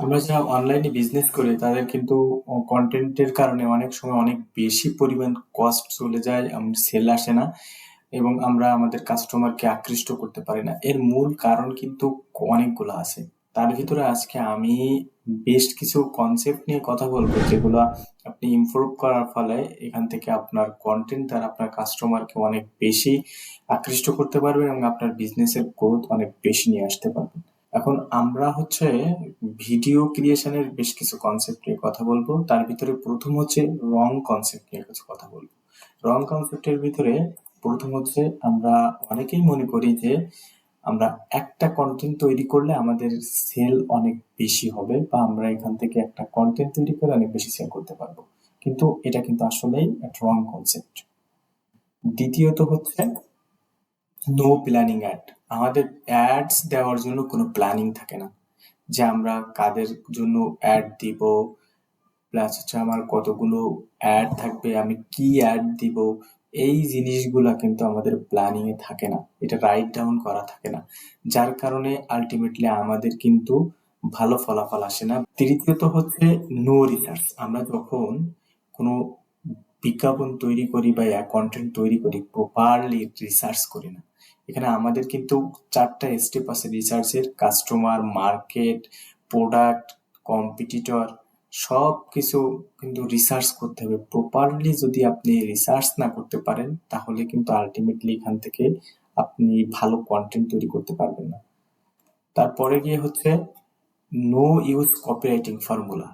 আমরা যারা অনলাইনে বিজনেস করি তাদের কিন্তু কন্টেন্টের কারণে অনেক সময় অনেক বেশি পরিমাণ কস্ট চলে যায়, সেল আসে না এবং আমরা আমাদের কাস্টমারকে আকৃষ্ট করতে পারি না। এর মূল কারণ কিন্তু অনেকগুলো আছে। তার ভিতরে আজকে আমি বেশ কিছু কনসেপ্ট নিয়ে কথা বলবো, যেগুলো আপনি ইমপ্রুভ করার ফলে এখান থেকে আপনার কন্টেন্ট দ্বারা আপনার কাস্টমারকে অনেক বেশি আকৃষ্ট করতে পারবেন এবং আপনার বিজনেসের গ্রোথ অনেক বেশি নিয়ে আসতে পারবেন। এখন আমরা হচ্ছে ভিডিও ক্রিয়েশনের বেশ কিছু কনসেপ্ট নিয়ে কথা বলবো। তার ভিতরে প্রথম হচ্ছে রং কনসেপ্ট নিয়ে কিছু কথা বলবো। রং কনসেপ্টের ভিতরে প্রথম হচ্ছে, আমরা অনেকেই মনে করি যে আমরা একটা কন্টেন্ট তৈরি করলে আমাদের সেল অনেক বেশি হবে, বা আমরা এখান থেকে একটা কন্টেন্ট তৈরি করে অনেক বেশি সেল করতে পারবো, কিন্তু এটা কিন্তু আসলেই একটা রং কনসেপ্ট। দ্বিতীয়ত হচ্ছে নো প্ল্যানিং অ্যাড। আমাদের অ্যাডস দেওয়ার জন্য কোনো প্ল্যানিং থাকে না, যে আমরা কাদের জন্য অ্যাড দিব, প্লাস হচ্ছে আমার কতগুলো অ্যাড থাকবে, আমি কি অ্যাড দিব, এই জিনিসগুলা কিন্তু আমাদের প্ল্যানিং এ থাকে না, এটা রাইট ডাউন করা থাকে না, যার কারণে আলটিমেটলি আমাদের কিন্তু ভালো ফলাফল আসে না। তৃতীয়ত হচ্ছে নো রিসার্চ। আমরা যখন কোনো বিজ্ঞাপন তৈরি করি বা কন্টেন্ট তৈরি করি, প্রপারলি রিসার্চ করি না। এখানে আমাদের কিন্তু 4টা স্টেপ আছে রিসার্চের: কাস্টমার, মার্কেট, প্রোডাক্ট, কম্পিটিটর, সবকিছু কিন্তু রিসার্চ করতে হবে। প্রপারলি যদি আপনি রিসার্চ না করতে পারেন, তাহলে কিন্তু আলটিমেটলি এখান থেকে আপনি ভালো কন্টেন্ট তৈরি করতে পারবেন না। তারপরে গিয়ে হচ্ছে নো ইউজ কপিরাইটিং ফর্মুলা।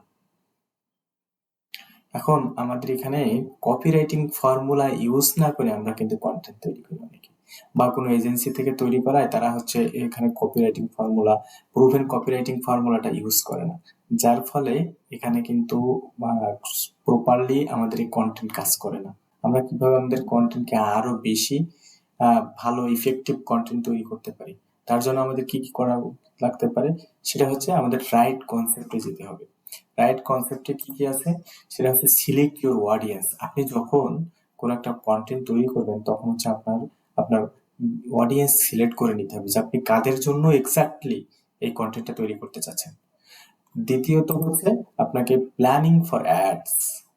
এখন আমাদের এখানে কপিরাইটিং ফর্মুলা ইউজ না করে আমরা কিন্তু কন্টেন্ট তৈরি করি অনেকে, বা কোনো এজেন্সি থেকে তৈরি করায় তারা হচ্ছে এখানে কপিরাইটিং ফর্মুলা, প্রুভেন কপিরাইটিং ফর্মুলাটা ইউজ করে না, যার ফলে এখানে কিন্তু প্রপারলি আমাদের এই কন্টেন্ট কাজ করে না। আমরা কিভাবে আমাদের কন্টেন্টকে আরো বেশি ভালো ইফেক্টিভ কন্টেন্ট তৈরি করতে পারি, তার জন্য আমাদের কি কি করা লাগতে পারে, সেটা হচ্ছে আমাদের রাইট কনসেপ্টে যেতে হবে। রাইট কনসেপ্টে কি কি আছে, সেটা হচ্ছে সিলেক্ট ইউর অডিয়েন্স। আপনি যখন কোন একটা কন্টেন্ট তৈরি করবেন, তখন হচ্ছে আপনার আপনার অডিয়েন্স সিলেক্ট করে নিতে হবে যে আপনি কাদের জন্য এক্স্যাক্টলি এই কন্টেন্টটা তৈরি করতে চাচ্ছেন। দ্বিতীয়ত হচ্ছে আপনাকে প্ল্যানিং ফর অ্যাডস।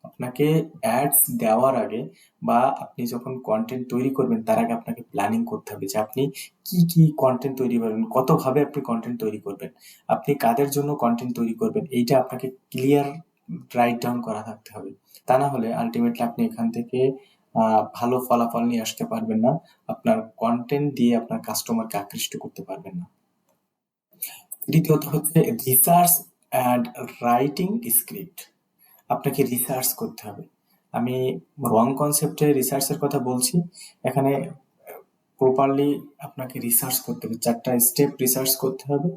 আপনাকে অ্যাডস দেওয়ার আগে বা আপনি যখন কন্টেন্ট তৈরি করবেন তার আগে আপনাকে প্ল্যানিং করতে হবে যে আপনি কি কি কন্টেন্ট তৈরি করবেন, কতভাবে আপনি কন্টেন্ট তৈরি করবেন, আপনি কাদের জন্য কন্টেন্ট তৈরি করবেন, এইটা আপনাকে ক্লিয়ার রাইট ডাউন করা থাকতে হবে। তা না হলে আলটিমেটলি আপনি এখান থেকে ভালো ফলাফল নিয়ে আসতে পারবেন না, আপনার কন্টেন্ট দিয়ে আপনার কাস্টমারকে আকৃষ্ট করতে পারবেন না। তৃতীয়ত হচ্ছে রিসার্চ অ্যান্ড রাইটিং স্ক্রিপ্ট। আপনাকে রিসার্চ করতে হবে। আমি রং কনসেপ্টে রিসার্চের কথা বলছি। এখানে প্রপারলি আপনাকে রিসার্চ করতে হবে, 4টা স্টেপ রিসার্চ করতে হবে।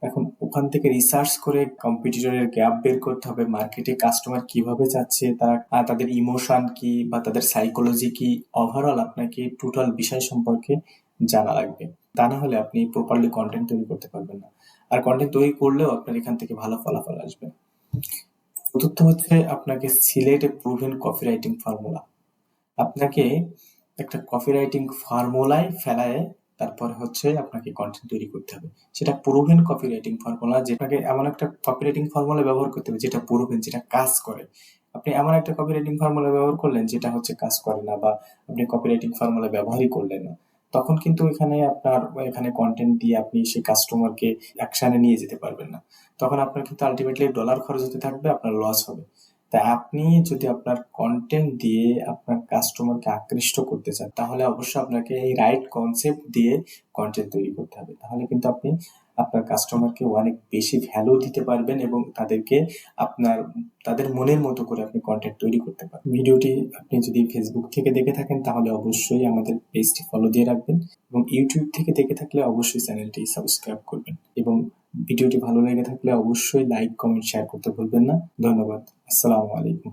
এখন ওখান থেকে রিসার্চ করে কম্পিটিটরের গ্যাপ বের করতে হবে, মার্কেটে কাস্টমার কিভাবে যাচ্ছে, তারা তাদের ইমোশন কি বা তাদের সাইকোলজি কি, ওভারঅল আপনাকে টোটাল বিষয় সম্পর্কে জানা লাগবে। তা না হলে আপনি প্রপারলি কন্টেন্ট তৈরি করতে পারবেন না, আর কন্টেন্ট তৈরি করলেও আপনার এখান থেকে ভালো ফলাফল আসবে। চতুর্থ হচ্ছে আপনাকে সিলেক্ট এ প্রুভেন কপিরাইটিং ফর্মুলা। আপনাকে একটা কপিরাইটিং ফর্মুলায় ফেলায় তারপর হচ্ছে আপনাকে কন্টেন্ট তৈরি করতে হবে। সেটা প্রুভেন কপিরাইটিং ফর্মুলা, যেটাকে এমন একটা কপিরাইটিং ফর্মুলা ব্যবহার করতে হবে যেটা প্রুভেন, যেটা কাজ করে। আপনি এমন একটা কপিরাইটিং ফর্মুলা ব্যবহার করলেন যেটা হচ্ছে কাজ করে না, বা আপনি কপিরাইটিং ফর্মুলা ব্যবহারই করলেন না, তখন কিন্তু এখানে কন্টেন্ট দিয়ে আপনি সেই কাস্টমারকে অ্যাকশনে নিয়ে যেতে পারবেন না। তখন আপনার কিন্তু আলটিমেটলি ডলার খরচ হতে থাকবে, আপনার লস হবে। তাই আপনি যদি আপনার কন্টেন্ট দিয়ে আপনার কাস্টমারকে আকৃষ্ট করতে চান, তাহলে অবশ্যই আপনাকে এই রাইট কনসেপ্ট দিয়ে কন্টেন্ট তৈরি করতে হবে। তাহলে কিন্তু আপনি আপনার কাস্টমারকে অনেক বেশি ভ্যালু দিতে পারবেন এবং তাদের মনের মতো করে আপনি কন্টেন্ট তৈরি করতে পারবেন। ভিডিওটি আপনি যদি ফেসবুক থেকে দেখে থাকেন তাহলে অবশ্যই আমাদের পেজটি ফলো দিয়ে রাখবেন, এবং ইউটিউব থেকে দেখে থাকলে অবশ্যই চ্যানেলটি সাবস্ক্রাইব করবেন, এবং ভিডিওটি ভালো লেগে থাকলে অবশ্যই লাইক, কমেন্ট, শেয়ার করতে ভুলবেন না। ধন্যবাদ। আসসালামু আলাইকুম।